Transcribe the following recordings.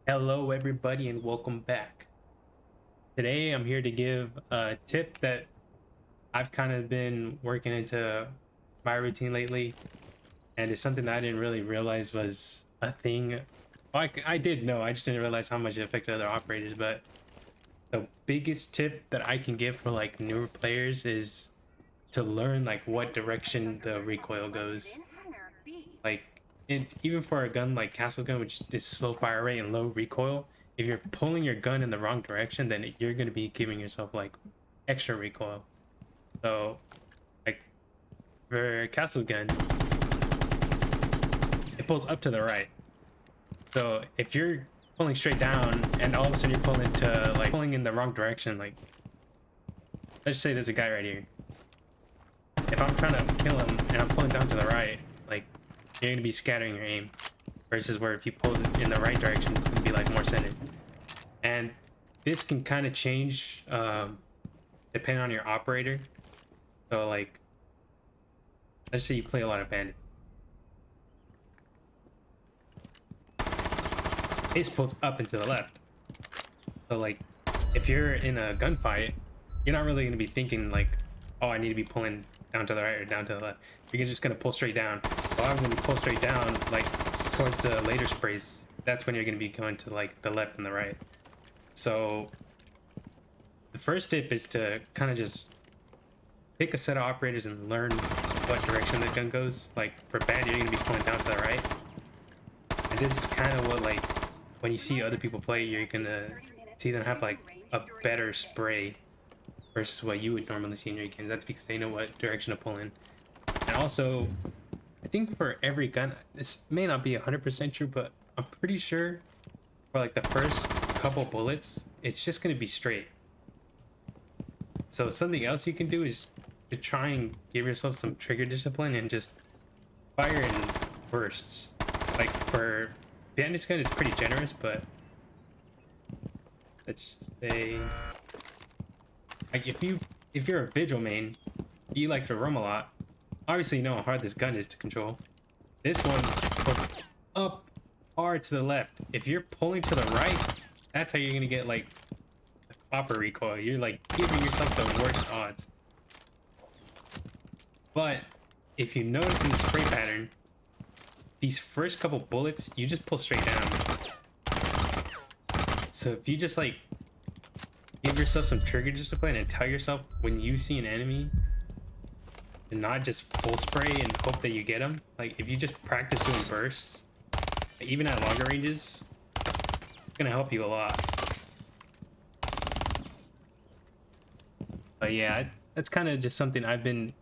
Hello, everybody, and welcome back. Today, I'm here to give a tip that I've kind of been working into my routine lately, and it's something that I didn't really realize was a thing. Well, I did know, I just didn't realize how much it affected other operators. But the biggest tip that I can give for like newer players is to learn like what direction the recoil goes. Like, even for a gun like Castle Gun, which is slow fire rate and low recoil, if you're pulling your gun in the wrong direction, then you're going to be giving yourself like extra recoil. So, like for Castle Gun, it pulls up to the right. So if you're pulling straight down and all of a sudden you're pulling in the wrong direction, like let's say there's a guy right here. If I'm trying to kill him and I'm pulling down to the right, like you're gonna be scattering your aim, versus where if you pull it in the right direction, it's gonna be like more centered. And this can kind of change depending on your operator. So like, let's say you play a lot of bandit. Ace pulls up and to the left. So like, if you're in a gunfight, you're not really gonna be thinking like, oh, I need to be pulling down to the right or down to the left. You're just gonna pull straight down. Well, when you pull straight down, like towards the later sprays, that's when you're gonna be going to like the left and the right. So the first tip is to kind of just pick a set of operators and learn what direction the gun goes. Like for bandit, you're gonna be pulling down to the right. And this is kind of what like when you see other people play, you're gonna see them have like a better spray versus what you would normally see in your games. That's because they know what direction to pull in. And also, I think for every gun, this may not be 100% true, but I'm pretty sure for like the first couple bullets, it's just gonna be straight. So something else you can do is to try and give yourself some trigger discipline and just fire in bursts. Like for bandit's gun, it's pretty generous, but let's say like if you're a vigil main, you like to roam a lot. Obviously, you know how hard this gun is to control. This one goes up hard to the left. If you're pulling to the right, that's how you're gonna get like a copper recoil. You're like giving yourself the worst odds. But if you notice in the spray pattern, these first couple bullets, you just pull straight down. So if you just like give yourself some trigger discipline and tell yourself when you see an enemy to not just full spray and hope that you get them. Like if you just practice doing bursts, even at longer ranges, it's gonna help you a lot. But yeah, that's kind of just something I've been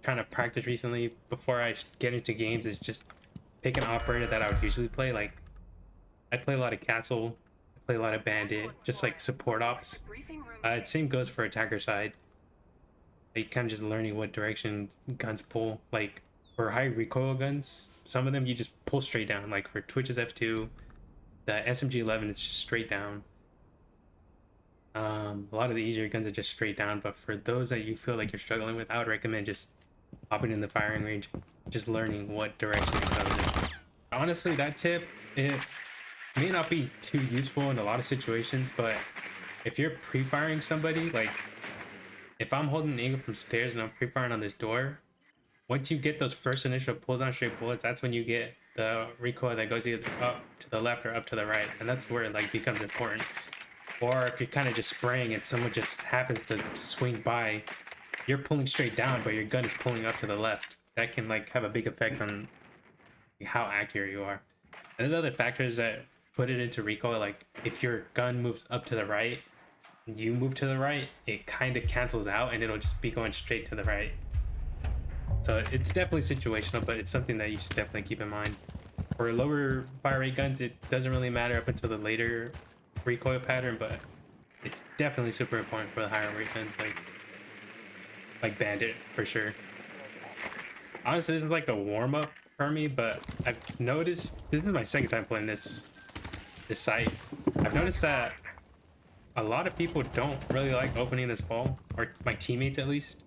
trying to practice recently before I get into games, is just pick an operator that I would usually play. Like I play a lot of castle, I play a lot of bandit, just like support ops. Same goes for attacker side. Like kind of just learning what direction guns pull. Like for high recoil guns, some of them you just pull straight down. Like for Twitch's F2, the SMG-11 is just straight down. A lot of the easier guns are just straight down, but for those that you feel like you're struggling with, I would recommend just hopping in the firing range, just learning what direction it goes in. Honestly, that tip, it may not be too useful in a lot of situations, but if you're pre-firing somebody, like if I'm holding an angle from stairs and I'm pre-firing on this door, once you get those first initial pull down straight bullets, that's when you get the recoil that goes either up to the left or up to the right, and that's where it like becomes important. Or if you're kind of just spraying and someone just happens to swing by, you're pulling straight down, but your gun is pulling up to the left. That can like have a big effect on how accurate you are. And there's other factors that put it into recoil. Like if your gun moves up to the right, you move to the right, it kind of cancels out and it'll just be going straight to the right. So it's definitely situational, but it's something that you should definitely keep in mind. For lower fire rate guns, it doesn't really matter up until the later recoil pattern, but it's definitely super important for the higher rate guns like bandit for sure. Honestly, this is like a warm-up for me, but I've noticed this is my second time playing this site. I've noticed that a lot of people don't really like opening this wall, or my teammates at least.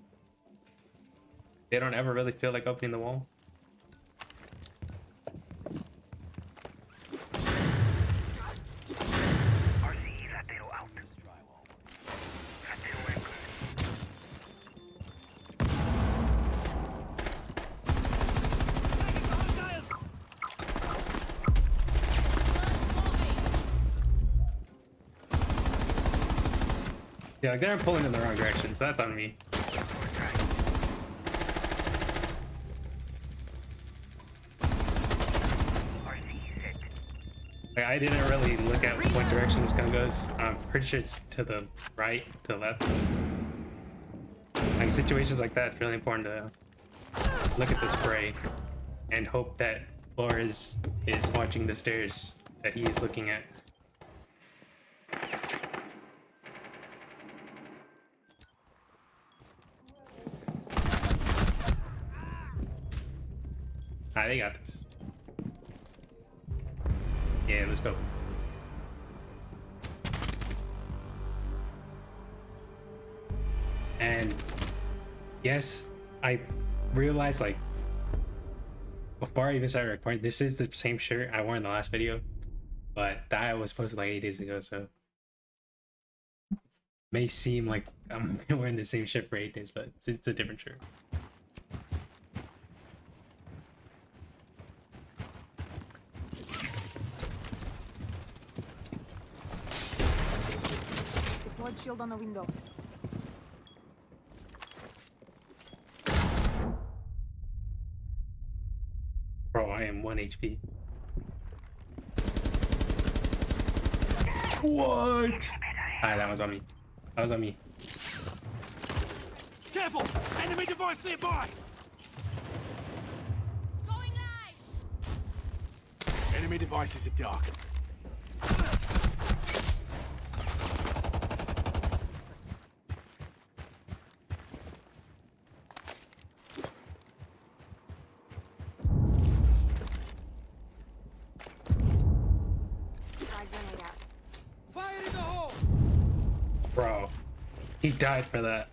They don't ever really feel like opening the wall. Yeah, like they're pulling in the wrong direction, so that's on me. Like, I didn't really look at what direction this gun goes. I'm pretty sure it's to the right, to the left. Like situations like that, it's really important to look at the spray and hope that Flores is watching the stairs that he's looking at. Ah, they got this. Yeah, let's go. And yes, I realized, like, before I even started recording, this is the same shirt I wore in the last video, but that was posted like 8 days ago, so may seem like I'm wearing the same shirt for 8 days, but it's a different shirt. Deployed shield on the window. Bro, I am 1 HP. What? Ah, that was on me. That was on me. Careful! Enemy device nearby! Going live! Enemy devices are dark. Fire in the hole! Bro, he died for that.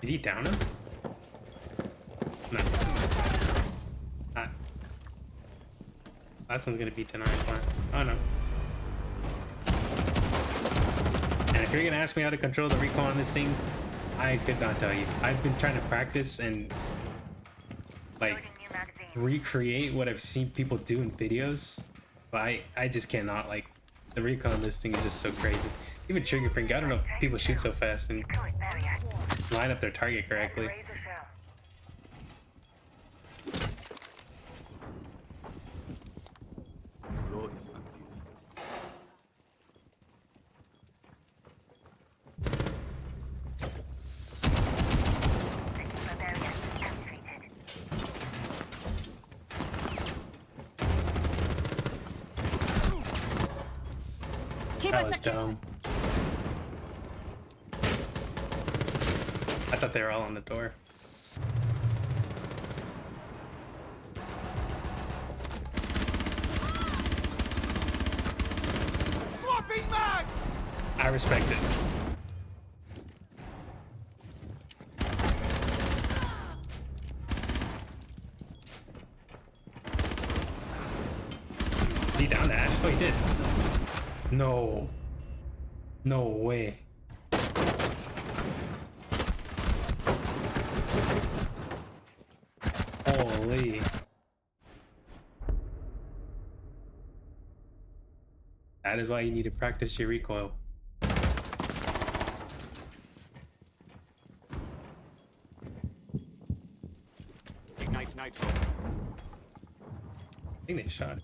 Did he down him? No. Ah. Last one's gonna be denied. Oh no. And if you're gonna ask me how to control the recoil on this thing, I could not tell you. I've been trying to practice and like recreate what I've seen people do in videos, but I just cannot. Like, the recoil on this thing is just so crazy. Even trigger finger, I don't know if people shoot so fast and line up their target correctly. That was dumb. I thought they were all on the door. Swapping mags! I respect it. Is he down to Ash? Oh, he did. No. No way. Holy. That is why you need to practice your recoil. Ignites nitro. I think they shot it.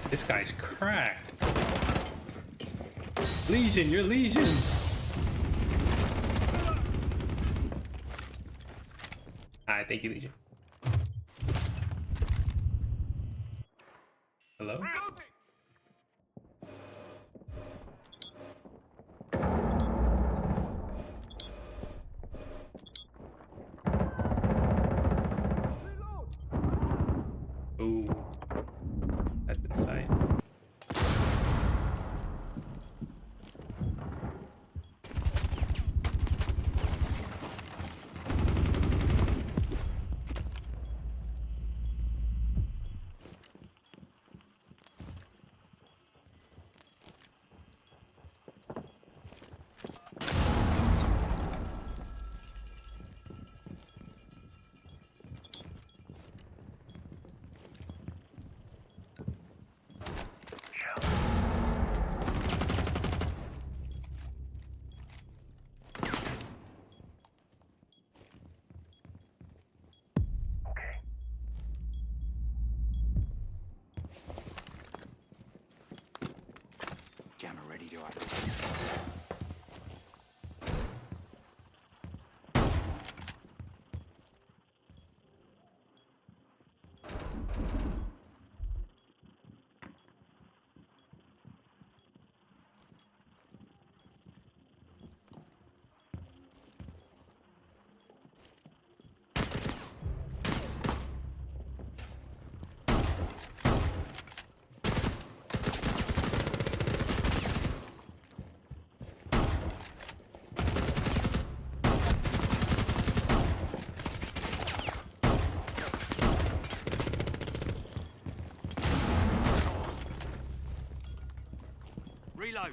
This guy's cracked. Legion, you're Legion. Alright, thank you, Legion. Hello? Ooh. That's insane. evacuate. Reload.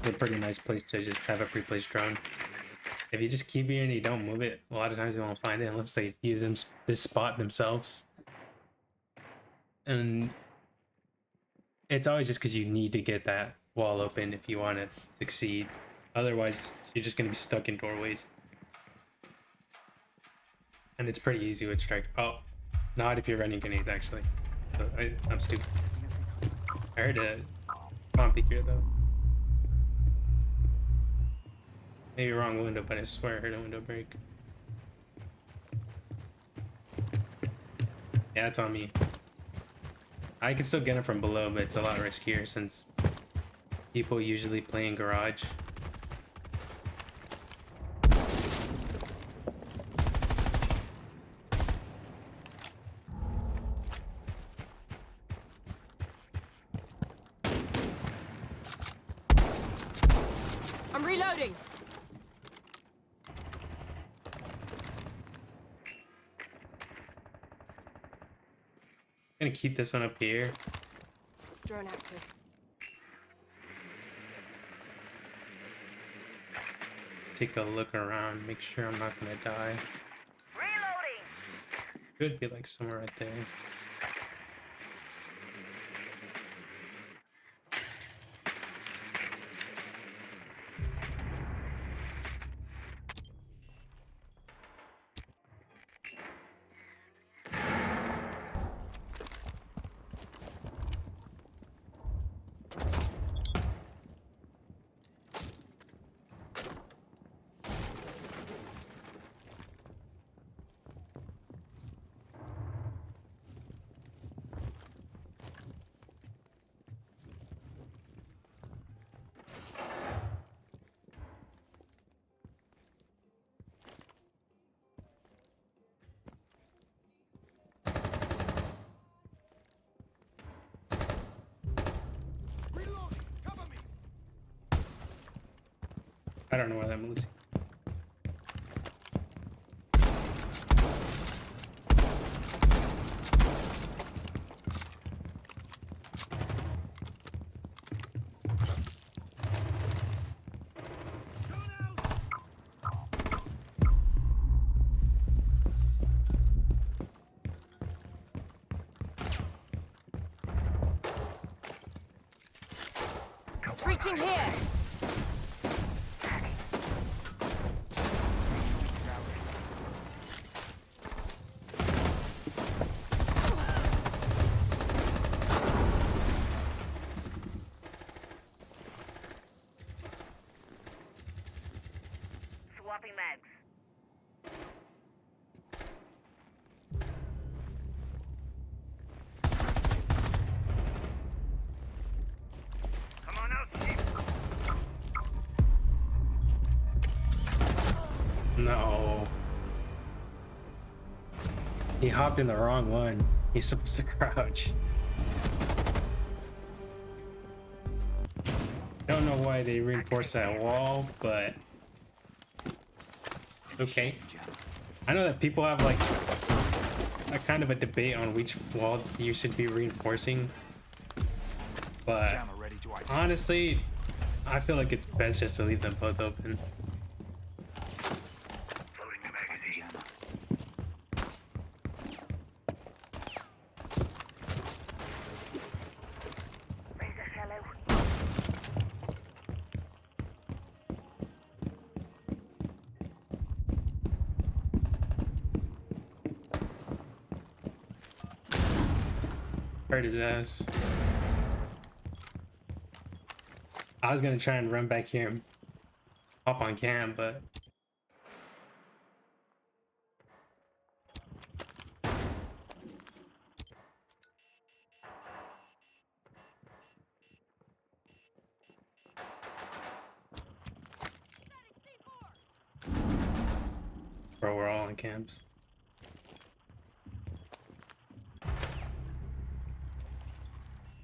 It's a pretty nice place to just have a pre-placed drone. If you just keep it and you don't move it, a lot of times you won't find it unless they use this spot themselves. And it's always just because you need to get that wall open if you want to succeed. Otherwise, you're just going to be stuck in doorways. And it's pretty easy with strike. Oh, not if you're running grenades, actually. So I'm stupid. I heard a bomb peek here, though. Maybe wrong window, but I swear I heard a window break. Yeah, it's on me. I can still get it from below, but it's a lot riskier since people usually play in garage. I'm reloading. Gonna keep this one up here. Drone active. Take a look around, make sure I'm not gonna die. Reloading. Could be like somewhere right there. Reloading. Cover me. I don't know why that moves. Reaching here. Swapping mags. Come on out, Chief. No. He hopped in the wrong one. He's supposed to crouch. Don't know why they reinforced that wall, but okay. I know that people have like a kind of a debate on which wall you should be reinforcing, but Jammer ready to act. honestly, I feel like it's best just to leave them both open. Loading the magazine. Hurt his ass. I was gonna try and run back here and hop on cam, but bro, we're all on cams.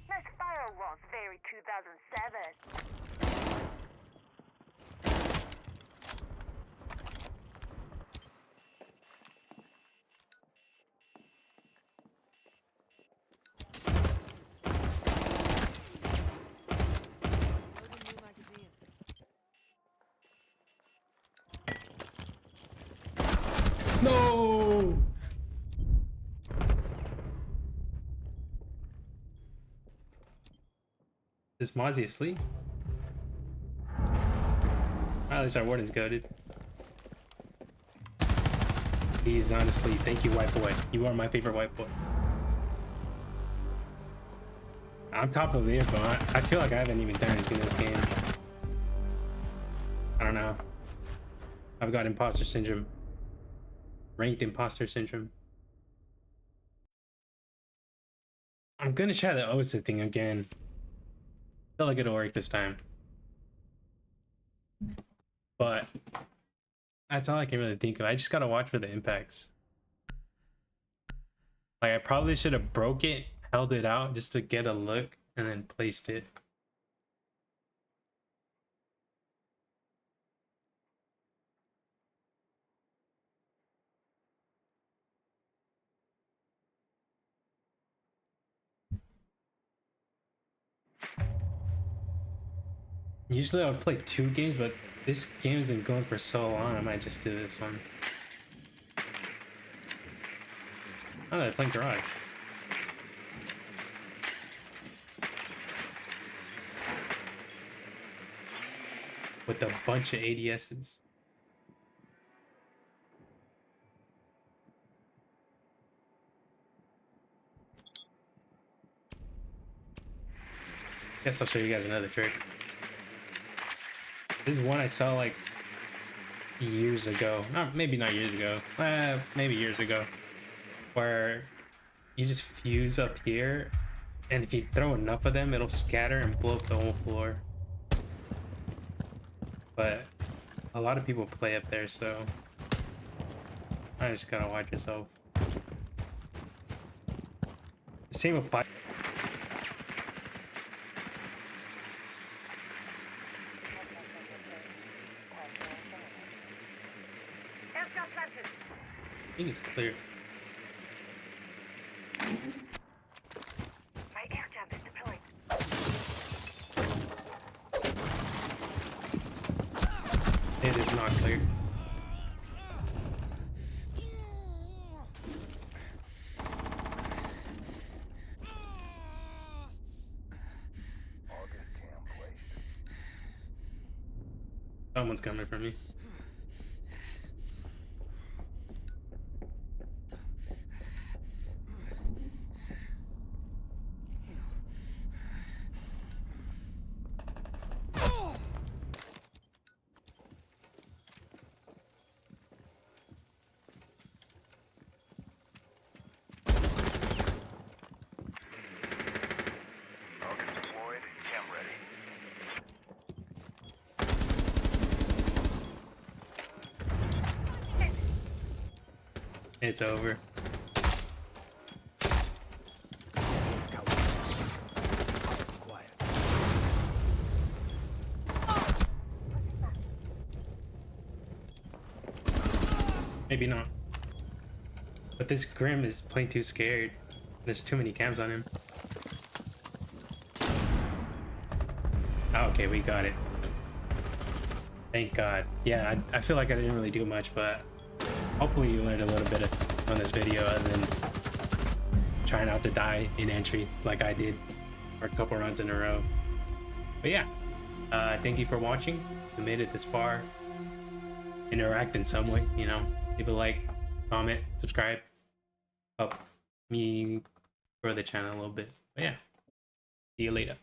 This firewall's very 2007. Loading new magazine. No! Is Mozzie asleep? At least our warden's goaded. He's honestly, thank you, white boy. You are my favorite white boy. I'm top of the info. I feel like I haven't even done anything in this game. I don't know. I've got imposter syndrome. Ranked imposter syndrome. I'm gonna try the OSA thing again. Feel like it'll work this time. But that's all I can really think of. I just gotta watch for the impacts. Like, I probably should have broke it, held it out just to get a look, and then placed it. Usually I would play 2 games, but this game's been going for so long, I might just do this one. Oh, they're playing Garage. With a bunch of ADSs. Guess I'll show you guys another trick. This is one I saw like years ago. Maybe not years ago. Maybe years ago. Where you just fuse up here, and if you throw enough of them, it'll scatter and blow up the whole floor. But a lot of people play up there, so I just gotta watch yourself. Same with fire. Aircraft planted. I think it's clear. My air jump is deployed. It is not clear. Someone's coming for me. It's over. Maybe not. But this Grim is playing too scared. There's too many cams on him. Oh, okay, we got it. Thank God. Yeah, I feel like I didn't really do much, but hopefully you learned a little bit on this video other than trying not to die in entry like I did for a couple runs in a row. But yeah, thank you for watching. If you made it this far, interact in some way, you know, leave a like, comment, subscribe, help me grow the channel a little bit. But yeah, see you later.